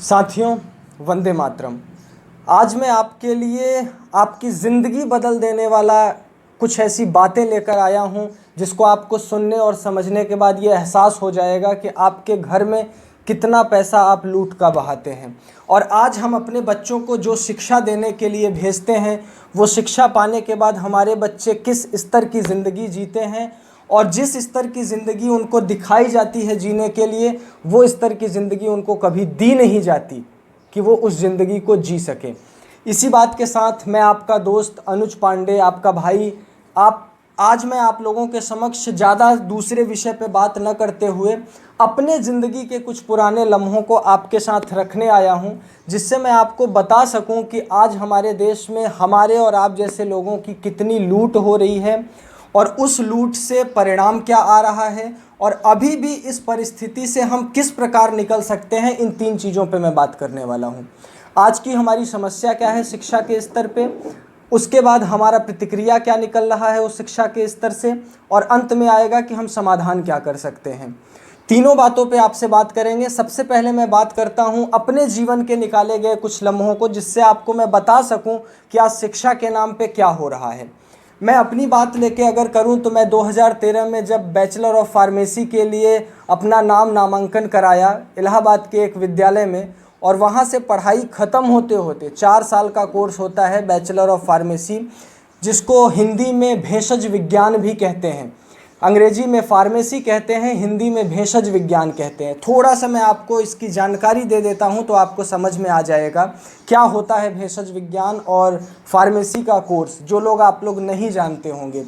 साथियों, वंदे मातरम। आज मैं आपके लिए आपकी ज़िंदगी बदल देने वाला कुछ ऐसी बातें लेकर आया हूं जिसको आपको सुनने और समझने के बाद ये एहसास हो जाएगा कि आपके घर में कितना पैसा आप लूट का बहाते हैं। और आज हम अपने बच्चों को जो शिक्षा देने के लिए भेजते हैं, वो शिक्षा पाने के बाद हमारे बच्चे किस स्तर की ज़िंदगी जीते हैं और जिस स्तर की ज़िंदगी उनको दिखाई जाती है जीने के लिए, वो स्तर की ज़िंदगी उनको कभी दी नहीं जाती कि वो उस ज़िंदगी को जी सके। इसी बात के साथ मैं आपका दोस्त अनुज पांडे, आपका भाई, आज मैं आप लोगों के समक्ष ज़्यादा दूसरे विषय पे बात न करते हुए अपने ज़िंदगी के कुछ पुराने लम्हों को आपके साथ रखने आया हूं, जिससे मैं आपको बता सकूं कि आज हमारे देश में हमारे और आप जैसे लोगों की कितनी लूट हो रही है और उस लूट से परिणाम क्या आ रहा है और अभी भी इस परिस्थिति से हम किस प्रकार निकल सकते हैं। इन 3 चीज़ों पे मैं बात करने वाला हूं। आज की हमारी समस्या क्या है शिक्षा के स्तर पे, उसके बाद हमारा प्रतिक्रिया क्या निकल रहा है उस शिक्षा के स्तर से, और अंत में आएगा कि हम समाधान क्या कर सकते हैं। तीनों बातों पे आपसे बात करेंगे। सबसे पहले मैं बात करता हूं अपने जीवन के निकाले गए कुछ लम्हों को, जिससे आपको मैं बता सकूं कि आज शिक्षा के नाम पे क्या हो रहा है। मैं अपनी बात लेके अगर करूं तो मैं 2013 में जब बैचलर ऑफ फार्मेसी के लिए अपना नामांकन कराया इलाहाबाद के एक विद्यालय में, और वहां से पढ़ाई ख़त्म होते होते 4 साल का कोर्स होता है बैचलर ऑफ फार्मेसी, जिसको हिंदी में भेषज विज्ञान भी कहते हैं। अंग्रेजी में फार्मेसी कहते हैं, हिंदी में भेषज विज्ञान कहते हैं। थोड़ा सा मैं आपको इसकी जानकारी दे देता हूं तो आपको समझ में आ जाएगा क्या होता है भेषज विज्ञान और फार्मेसी का कोर्स, जो लोग आप लोग नहीं जानते होंगे।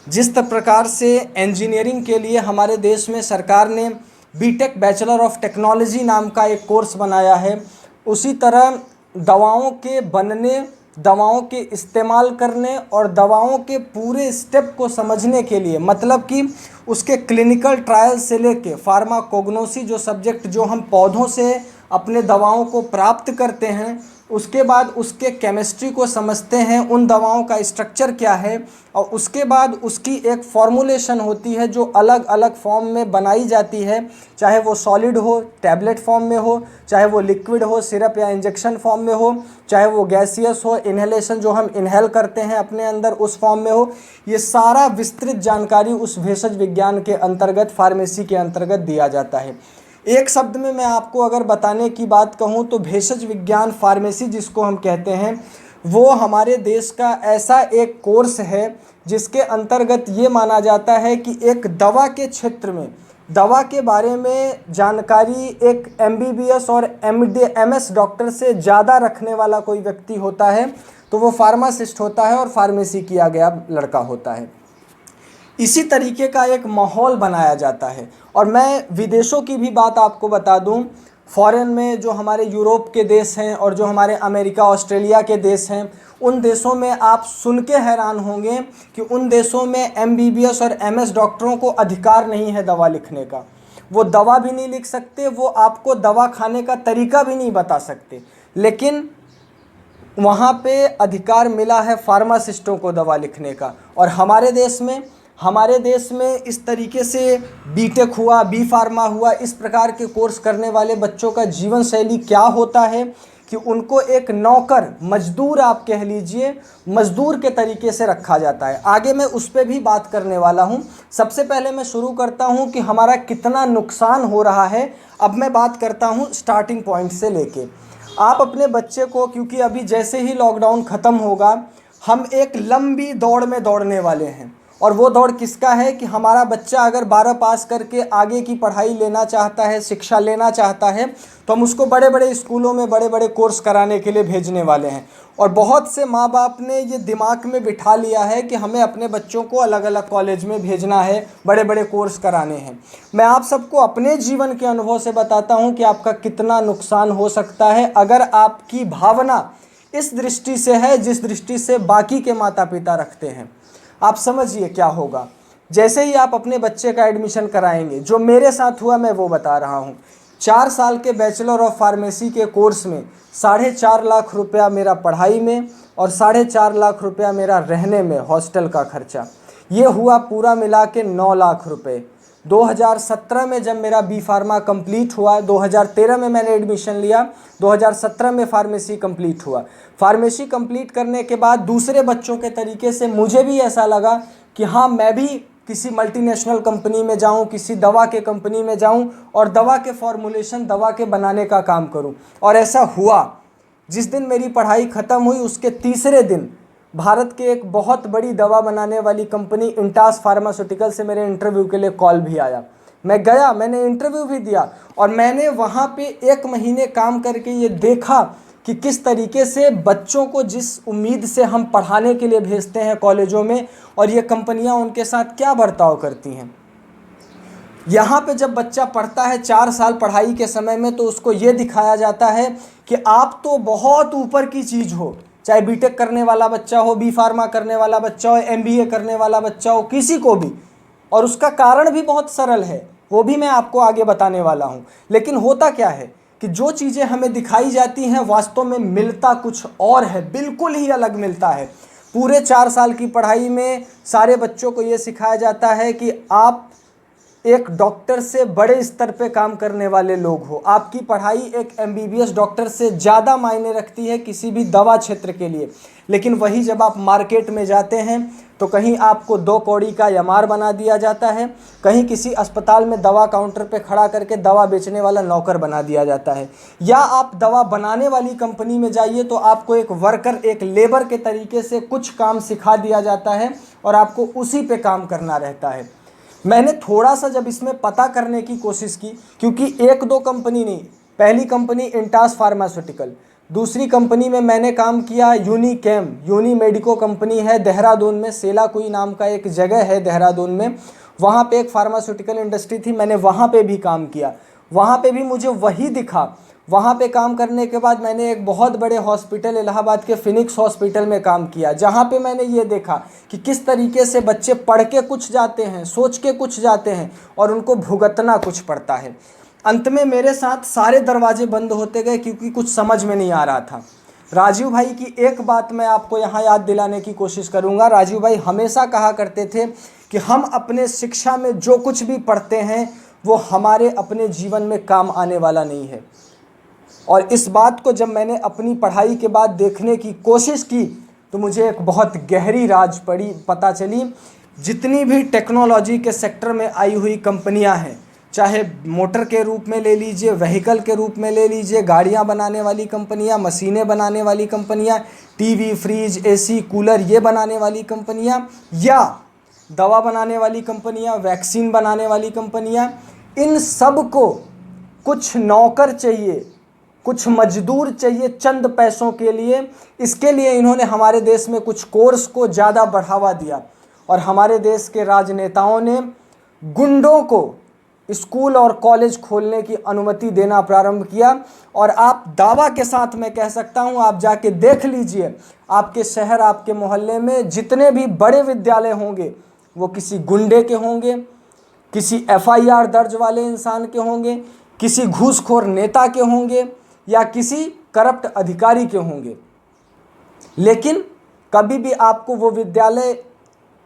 जिस प्रकार से इंजीनियरिंग के लिए हमारे देश में सरकार ने बीटेक बैचलर ऑफ टेक्नोलॉजी नाम का एक कोर्स बनाया है, उसी तरह दवाओं के बनने, दवाओं के इस्तेमाल करने और दवाओं के पूरे स्टेप को समझने के लिए, मतलब कि उसके क्लिनिकल ट्रायल से लेके फार्माकोग्नोसी, जो सब्जेक्ट जो हम पौधों से अपने दवाओं को प्राप्त करते हैं, उसके बाद उसके केमिस्ट्री को समझते हैं, उन दवाओं का स्ट्रक्चर क्या है, और उसके बाद उसकी एक फॉर्मुलेशन होती है जो अलग अलग फॉर्म में बनाई जाती है, चाहे वो सॉलिड हो, टैबलेट फॉर्म में हो, चाहे वो लिक्विड हो, सिरप या इंजेक्शन फॉर्म में हो, चाहे वो गैसियस हो, इन्हेलेशन जो हम इन्हेल करते हैं अपने अंदर उस फॉर्म में हो। ये सारा विस्तृत जानकारी उस भेषज विज्ञान के अंतर्गत, फार्मेसी के अंतर्गत दिया जाता है। एक शब्द में मैं आपको अगर बताने की बात कहूँ तो भेषज विज्ञान फार्मेसी जिसको हम कहते हैं, वो हमारे देश का ऐसा एक कोर्स है जिसके अंतर्गत ये माना जाता है कि एक दवा के क्षेत्र में, दवा के बारे में जानकारी एक MBBS और MD MS डॉक्टर से ज़्यादा रखने वाला कोई व्यक्ति होता है तो वो फार्मासिस्ट होता है और फार्मेसी किया गया लड़का होता है। इसी तरीके का एक माहौल बनाया जाता है। और मैं विदेशों की भी बात आपको बता दूं, फॉरेन में जो हमारे यूरोप के देश हैं और जो हमारे अमेरिका, ऑस्ट्रेलिया के देश हैं, उन देशों में आप सुन के हैरान होंगे कि उन देशों में MBBS और MS डॉक्टरों को अधिकार नहीं है दवा लिखने का। वो दवा भी नहीं लिख सकते, वो आपको दवा खाने का तरीका भी नहीं बता सकते, लेकिन वहाँ पे अधिकार मिला है फार्मासिस्टों को दवा लिखने का। और हमारे देश में इस तरीके से बीटेक हुआ, बी फार्मा हुआ, इस प्रकार के कोर्स करने वाले बच्चों का जीवन शैली क्या होता है कि उनको एक नौकर, मजदूर आप कह लीजिए, मजदूर के तरीके से रखा जाता है। आगे मैं उस पर भी बात करने वाला हूं। सबसे पहले मैं शुरू करता हूं कि हमारा कितना नुकसान हो रहा है। अब मैं बात करता हूं स्टार्टिंग पॉइंट से लेके। आप अपने बच्चे को, क्योंकि अभी जैसे ही लॉकडाउन ख़त्म होगा हम एक लंबी दौड़ में दौड़ने वाले हैं, और वो दौड़ किसका है कि हमारा बच्चा अगर 12 पास करके आगे की पढ़ाई लेना चाहता है, शिक्षा लेना चाहता है, तो हम उसको बड़े बड़े स्कूलों में बड़े बड़े कोर्स कराने के लिए भेजने वाले हैं। और बहुत से माँ बाप ने ये दिमाग में बिठा लिया है कि हमें अपने बच्चों को अलग अलग कॉलेज में भेजना है, बड़े बड़े कोर्स कराने हैं। मैं आप सबको अपने जीवन के अनुभव से बताता हूँ कि आपका कितना नुकसान हो सकता है अगर आपकी भावना इस दृष्टि से है जिस दृष्टि से बाकी के माता पिता रखते हैं। आप समझिए क्या होगा। जैसे ही आप अपने बच्चे का एडमिशन कराएंगे, जो मेरे साथ हुआ मैं वो बता रहा हूँ। 4 साल के बैचलर ऑफ फार्मेसी के कोर्स में 4.5 लाख रुपया मेरा पढ़ाई में और 4.5 लाख रुपया मेरा रहने में, हॉस्टल का खर्चा। ये हुआ पूरा मिला के 9 लाख रुपये। 2017 में जब मेरा बी फार्मा कंप्लीट हुआ, 2013 में मैंने एडमिशन लिया, 2017 में फार्मेसी कंप्लीट हुआ। फार्मेसी कंप्लीट करने के बाद दूसरे बच्चों के तरीके से मुझे भी ऐसा लगा कि हाँ, मैं भी किसी मल्टीनेशनल कंपनी में जाऊं, किसी दवा के कंपनी में जाऊं और दवा के फॉर्मुलेशन, दवा के बनाने का काम करूं। और ऐसा हुआ। जिस दिन मेरी पढ़ाई ख़त्म हुई उसके तीसरे दिन भारत के एक बहुत बड़ी दवा बनाने वाली कंपनी इंटास फार्मास्यूटिकल से मेरे इंटरव्यू के लिए कॉल भी आया। मैं गया, मैंने इंटरव्यू भी दिया और मैंने वहाँ पे 1 महीने काम करके ये देखा कि किस तरीके से बच्चों को जिस उम्मीद से हम पढ़ाने के लिए भेजते हैं कॉलेजों में, और ये कंपनियाँ उनके साथ क्या बर्ताव करती हैं। यहाँ पे जब बच्चा पढ़ता है 4 साल पढ़ाई के समय में, तो उसको ये दिखाया जाता है कि आप तो बहुत ऊपर की चीज़ हो, चाहे बीटेक करने वाला बच्चा हो, बी फार्मा करने वाला बच्चा हो, एमबीए करने वाला बच्चा हो, किसी को भी। और उसका कारण भी बहुत सरल है, वो भी मैं आपको आगे बताने वाला हूँ। लेकिन होता क्या है कि जो चीज़ें हमें दिखाई जाती हैं वास्तव में मिलता कुछ और है, बिल्कुल ही अलग मिलता है। पूरे 4 साल की पढ़ाई में सारे बच्चों को ये सिखाया जाता है कि आप एक डॉक्टर से बड़े स्तर पे काम करने वाले लोग हो। आपकी पढ़ाई एक एमबीबीएस डॉक्टर से ज़्यादा मायने रखती है किसी भी दवा क्षेत्र के लिए। लेकिन वही जब आप मार्केट में जाते हैं तो कहीं आपको 2 कौड़ी का यमार बना दिया जाता है, कहीं किसी अस्पताल में दवा काउंटर पे खड़ा करके दवा बेचने वाला नौकर बना दिया जाता है। या आप दवा बनाने वाली कंपनी में जाइए तो आपको एक वर्कर, एक लेबर के तरीके से कुछ काम सिखा दिया जाता है और आपको उसी पे काम करना रहता है। मैंने थोड़ा सा जब इसमें पता करने की कोशिश की, क्योंकि 1-2 कंपनी नहीं, पहली कंपनी इंटास फार्मास्यूटिकल, दूसरी कंपनी में मैंने काम किया यूनिकेम, यूनिमेडिको कंपनी है देहरादून में, सेलाकुई नाम का एक जगह है देहरादून में, वहाँ पे एक फार्मास्यूटिकल इंडस्ट्री थी, मैंने वहाँ पे भी काम किया। वहाँ पे भी मुझे वही दिखा। वहाँ पे काम करने के बाद मैंने एक बहुत बड़े हॉस्पिटल, इलाहाबाद के फिनिक्स हॉस्पिटल में काम किया, जहाँ पे मैंने ये देखा कि किस तरीके से बच्चे पढ़ के कुछ जाते हैं, सोच के कुछ जाते हैं और उनको भुगतना कुछ पड़ता है। अंत में मेरे साथ सारे दरवाजे बंद होते गए क्योंकि कुछ समझ में नहीं आ रहा था। राजीव भाई की एक बात मैं आपको यहाँ याद दिलाने की कोशिश करूँगा। राजीव भाई हमेशा कहा करते थे कि हम अपने शिक्षा में जो कुछ भी पढ़ते हैं वो हमारे अपने जीवन में काम आने वाला नहीं है। और इस बात को जब मैंने अपनी पढ़ाई के बाद देखने की कोशिश की तो मुझे एक बहुत गहरी राज पता चली। जितनी भी टेक्नोलॉजी के सेक्टर में आई हुई कंपनियां हैं, चाहे मोटर के रूप में ले लीजिए, व्हीकल के रूप में ले लीजिए, गाड़ियां बनाने वाली कंपनियां, मशीनें बनाने वाली कंपनियां, टीवी, फ्रिज, एसी, कूलर ये बनाने वाली कंपनियां, या दवा बनाने वाली कंपनियां, वैक्सीन बनाने वाली कंपनियां, इन सब को कुछ नौकर चाहिए, कुछ मजदूर चाहिए चंद पैसों के लिए। इसके लिए इन्होंने हमारे देश में कुछ कोर्स को ज़्यादा बढ़ावा दिया और हमारे देश के राजनेताओं ने गुंडों को स्कूल और कॉलेज खोलने की अनुमति देना प्रारंभ किया। और आप दावा के साथ मैं कह सकता हूं, आप जाके देख लीजिए, आपके शहर, आपके मोहल्ले में जितने भी बड़े विद्यालय होंगे वो किसी गुंडे के होंगे, किसी एफआईआर दर्ज वाले इंसान के होंगे, किसी घूसखोर नेता के होंगे या किसी करप्ट अधिकारी के होंगे। लेकिन कभी भी आपको वो विद्यालय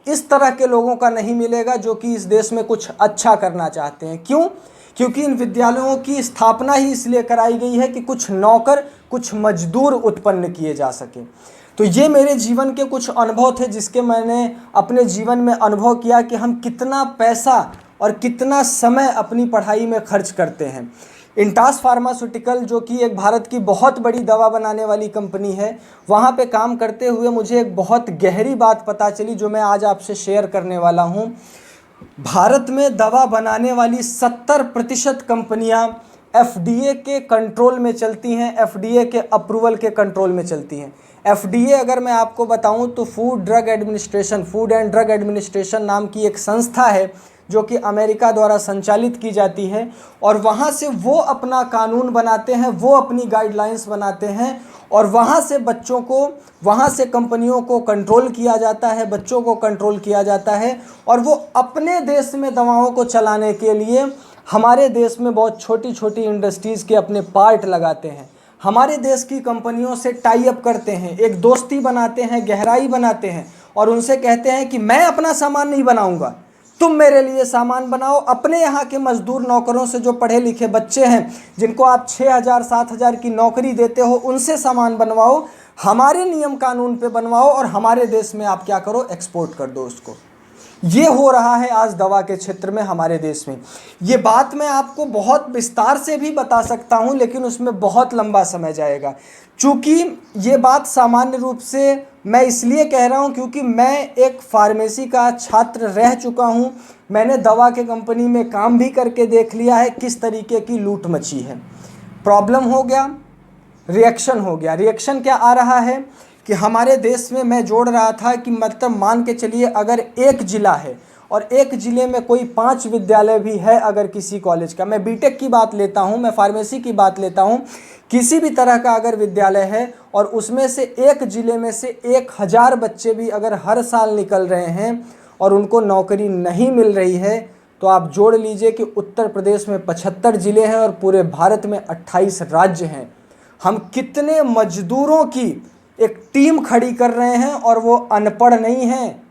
इस तरह के लोगों का नहीं मिलेगा जो कि इस देश में कुछ अच्छा करना चाहते हैं। क्यों? क्योंकि इन विद्यालयों की स्थापना ही इसलिए कराई गई है कि कुछ नौकर, कुछ मजदूर उत्पन्न किए जा सकें। तो ये मेरे जीवन के कुछ अनुभव थे जिसके मैंने अपने जीवन में अनुभव किया कि हम कितना पैसा और कितना समय अपनी पढ़ाई में खर्च करते हैं। इंटास फार्मास्यूटिकल जो कि एक भारत की बहुत बड़ी दवा बनाने वाली कंपनी है, वहाँ पे काम करते हुए मुझे एक बहुत गहरी बात पता चली जो मैं आज आपसे शेयर करने वाला हूँ। भारत में दवा बनाने वाली 70% कंपनियाँ एफडीए के कंट्रोल में चलती हैं, एफडीए के अप्रूवल के कंट्रोल में चलती हैं। एफडीए अगर मैं आपको बताऊं तो फूड एंड ड्रग एडमिनिस्ट्रेशन नाम की एक संस्था है जो कि अमेरिका द्वारा संचालित की जाती है और वहाँ से वो अपना कानून बनाते हैं, वो अपनी गाइडलाइंस बनाते हैं और वहाँ से बच्चों को, वहाँ से कंपनियों को कंट्रोल किया जाता है, बच्चों को कंट्रोल किया जाता है और वो अपने देश में दवाओं को चलाने के लिए हमारे देश में बहुत छोटी छोटी इंडस्ट्रीज़ के अपने पार्ट लगाते हैं, हमारे देश की कंपनियों से टाई अप करते हैं, एक दोस्ती बनाते हैं, गहराई बनाते हैं और उनसे कहते हैं कि मैं अपना सामान नहीं बनाऊंगा, तुम मेरे लिए सामान बनाओ, अपने यहाँ के मजदूर नौकरों से, जो पढ़े लिखे बच्चे हैं जिनको आप 6,000 7,000 की नौकरी देते हो, उनसे सामान बनवाओ, हमारे नियम कानून पे बनवाओ और हमारे देश में आप क्या करो, एक्सपोर्ट कर दो उसको। ये हो रहा है आज दवा के क्षेत्र में हमारे देश में। ये बात मैं आपको बहुत विस्तार से भी बता सकता हूँ, लेकिन उसमें बहुत लंबा समय जाएगा। चूँकि ये बात सामान्य रूप से मैं इसलिए कह रहा हूँ क्योंकि मैं एक फार्मेसी का छात्र रह चुका हूँ। मैंने दवा के कंपनी में काम भी करके देख लिया है किस तरीके की लूट मची है। प्रॉब्लम हो गया, रिएक्शन हो गया। रिएक्शन क्या आ रहा है कि हमारे देश में मैं जोड़ रहा था कि मतलब मान के चलिए अगर एक ज़िला है और एक ज़िले में कोई 5 विद्यालय भी है, अगर किसी कॉलेज का, मैं बीटेक की बात लेता हूँ, मैं फार्मेसी की बात लेता हूँ, किसी भी तरह का अगर विद्यालय है और उसमें से एक ज़िले में से 1,000 बच्चे भी अगर हर साल निकल रहे हैं और उनको नौकरी नहीं मिल रही है, तो आप जोड़ लीजिए कि उत्तर प्रदेश में 75 ज़िले हैं और पूरे भारत में 28 राज्य हैं। हम कितने मजदूरों की एक टीम खड़ी कर रहे हैं और वो अनपढ़ नहीं हैं,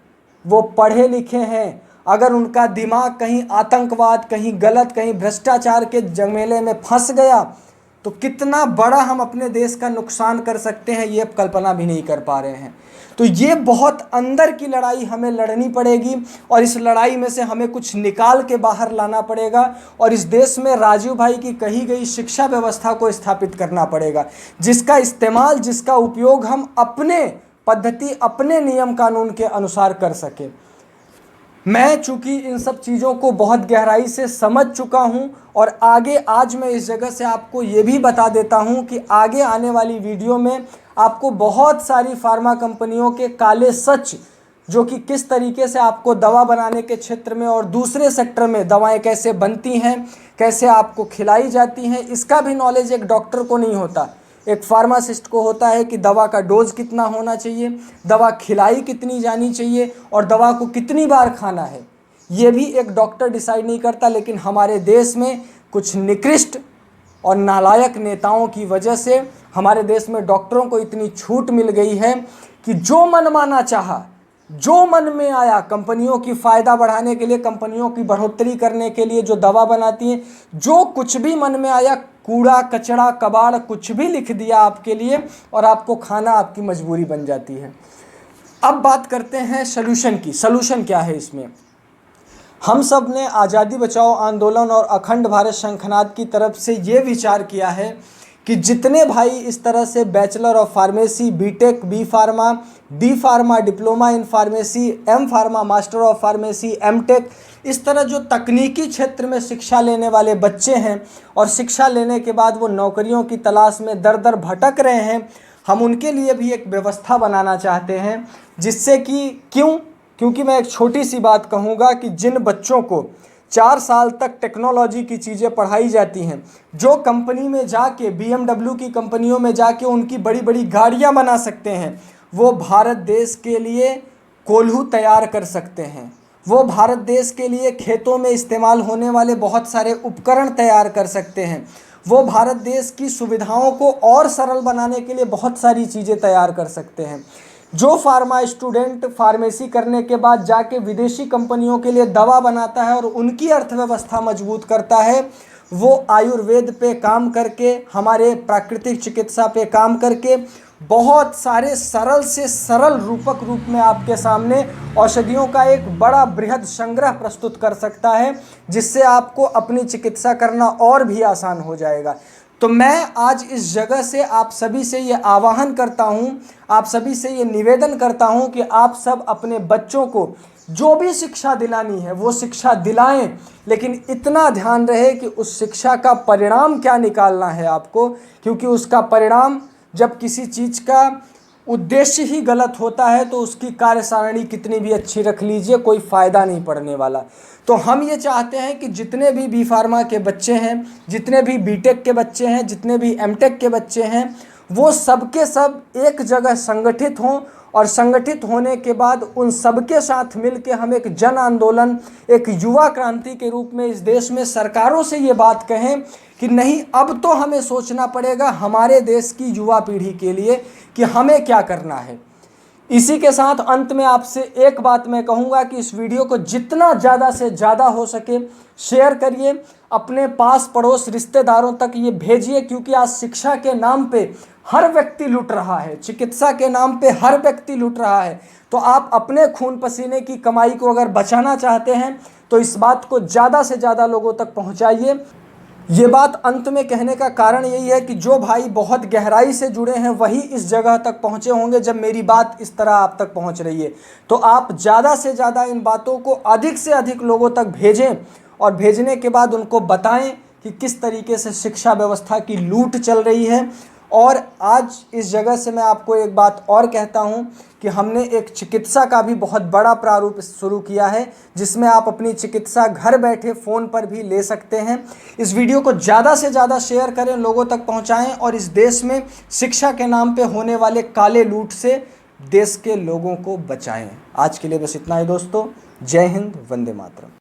वो पढ़े लिखे हैं। अगर उनका दिमाग कहीं आतंकवाद, कहीं गलत, कहीं भ्रष्टाचार के जमेले में फंस गया तो कितना बड़ा हम अपने देश का नुकसान कर सकते हैं, ये अब कल्पना भी नहीं कर पा रहे हैं। तो ये बहुत अंदर की लड़ाई हमें लड़नी पड़ेगी और इस लड़ाई में से हमें कुछ निकाल के बाहर लाना पड़ेगा और इस देश में राजीव भाई की कही गई शिक्षा व्यवस्था को स्थापित करना पड़ेगा, जिसका इस्तेमाल, जिसका उपयोग हम अपने पद्धति, अपने नियम कानून के अनुसार कर सके। मैं चूंकि इन सब चीज़ों को बहुत गहराई से समझ चुका हूं और आगे आज मैं इस जगह से आपको ये भी बता देता हूं कि आगे आने वाली वीडियो में आपको बहुत सारी फार्मा कंपनियों के काले सच, जो कि किस तरीके से आपको दवा बनाने के क्षेत्र में और दूसरे सेक्टर में दवाएं कैसे बनती हैं, कैसे आपको खिलाई जाती हैं, इसका भी नॉलेज एक डॉक्टर को नहीं होता, एक फार्मासिस्ट को होता है कि दवा का डोज कितना होना चाहिए, दवा खिलाई कितनी जानी चाहिए और दवा को कितनी बार खाना है, ये भी एक डॉक्टर डिसाइड नहीं करता। लेकिन हमारे देश में कुछ निकृष्ट और नालायक नेताओं की वजह से हमारे देश में डॉक्टरों को इतनी छूट मिल गई है कि जो मनमाना चाहा, जो मन में आया, कंपनियों की फ़ायदा बढ़ाने के लिए, कंपनियों की बढ़ोतरी करने के लिए जो दवा बनाती हैं, जो कुछ भी मन में आया, कूड़ा कचड़ा कबाड़ कुछ भी लिख दिया आपके लिए और आपको खाना आपकी मजबूरी बन जाती है। अब बात करते हैं सलूशन की। सलूशन क्या है इसमें? हम सब ने आज़ादी बचाओ आंदोलन और अखंड भारत शंखनाद की तरफ से ये विचार किया है कि जितने भाई इस तरह से bachelor of pharmacy, BTech, B pharma, D pharma, diploma in pharmacy, M pharma, master of pharmacy, MTech, इस तरह जो तकनीकी क्षेत्र में शिक्षा लेने वाले बच्चे हैं और शिक्षा लेने के बाद वो नौकरियों की तलाश में दर दर भटक रहे हैं, हम उनके लिए भी एक व्यवस्था बनाना चाहते हैं, जिससे कि क्योंकि मैं एक छोटी सी बात कहूँगा कि जिन बच्चों को 4 साल तक टेक्नोलॉजी की चीज़ें पढ़ाई जाती हैं, जो कंपनी में जाके, BMW की कंपनियों में जाके उनकी बड़ी बड़ी गाड़ियां बना सकते हैं, वो भारत देश के लिए कोल्हू तैयार कर सकते हैं, वो भारत देश के लिए खेतों में इस्तेमाल होने वाले बहुत सारे उपकरण तैयार कर सकते हैं, वो भारत देश की सुविधाओं को और सरल बनाने के लिए बहुत सारी चीज़ें तैयार कर सकते हैं। जो फार्मा स्टूडेंट फार्मेसी करने के बाद जाके विदेशी कंपनियों के लिए दवा बनाता है और उनकी अर्थव्यवस्था मजबूत करता है, वो आयुर्वेद पे काम करके, हमारे प्राकृतिक चिकित्सा पे काम करके बहुत सारे सरल से सरल रूपक रूप में आपके सामने औषधियों का एक बड़ा बृहद संग्रह प्रस्तुत कर सकता है, जिससे आपको अपनी चिकित्सा करना और भी आसान हो जाएगा। तो मैं आज इस जगह से आप सभी से ये आह्वान करता हूँ, आप सभी से ये निवेदन करता हूँ कि आप सब अपने बच्चों को जो भी शिक्षा दिलानी है वो शिक्षा दिलाएं, लेकिन इतना ध्यान रहे कि उस शिक्षा का परिणाम क्या निकालना है आपको, क्योंकि उसका परिणाम, जब किसी चीज़ का उद्देश्य ही गलत होता है तो उसकी कार्यसारणी कितनी भी अच्छी रख लीजिए, कोई फ़ायदा नहीं पड़ने वाला। तो हम ये चाहते हैं कि जितने भी बी फार्मा के बच्चे हैं, जितने भी बीटेक के बच्चे हैं, जितने भी एमटेक के बच्चे हैं, वो सबके सब एक जगह संगठित हों और संगठित होने के बाद उन सबके साथ मिलकर हम एक जन आंदोलन, एक युवा क्रांति के रूप में इस देश में सरकारों से ये बात कहें कि नहीं, अब तो हमें सोचना पड़ेगा हमारे देश की युवा पीढ़ी के लिए कि हमें क्या करना है। इसी के साथ अंत में आपसे एक बात मैं कहूँगा कि इस वीडियो को जितना ज़्यादा से ज़्यादा हो सके शेयर करिए, अपने पास पड़ोस रिश्तेदारों तक ये भेजिए, क्योंकि आज शिक्षा के नाम पे हर व्यक्ति लूट रहा है, चिकित्सा के नाम पे हर व्यक्ति लूट रहा है। तो आप अपने खून पसीने की कमाई को अगर बचाना चाहते हैं तो इस बात को ज़्यादा से ज़्यादा लोगों तक पहुँचाइए। ये बात अंत में कहने का कारण यही है कि जो भाई बहुत गहराई से जुड़े हैं वही इस जगह तक पहुंचे होंगे जब मेरी बात इस तरह आप तक पहुंच रही है। तो आप ज़्यादा से ज़्यादा इन बातों को अधिक से अधिक लोगों तक भेजें और भेजने के बाद उनको बताएं कि किस तरीके से शिक्षा व्यवस्था की लूट चल रही है। और आज इस जगह से मैं आपको एक बात और कहता हूं कि हमने एक चिकित्सा का भी बहुत बड़ा प्रारूप शुरू किया है, जिसमें आप अपनी चिकित्सा घर बैठे फ़ोन पर भी ले सकते हैं। इस वीडियो को ज़्यादा से ज़्यादा शेयर करें, लोगों तक पहुंचाएं और इस देश में शिक्षा के नाम पे होने वाले काले लूट से देश के लोगों को बचाएं। आज के लिए बस इतना ही दोस्तों। जय हिंद, वंदे मातरम।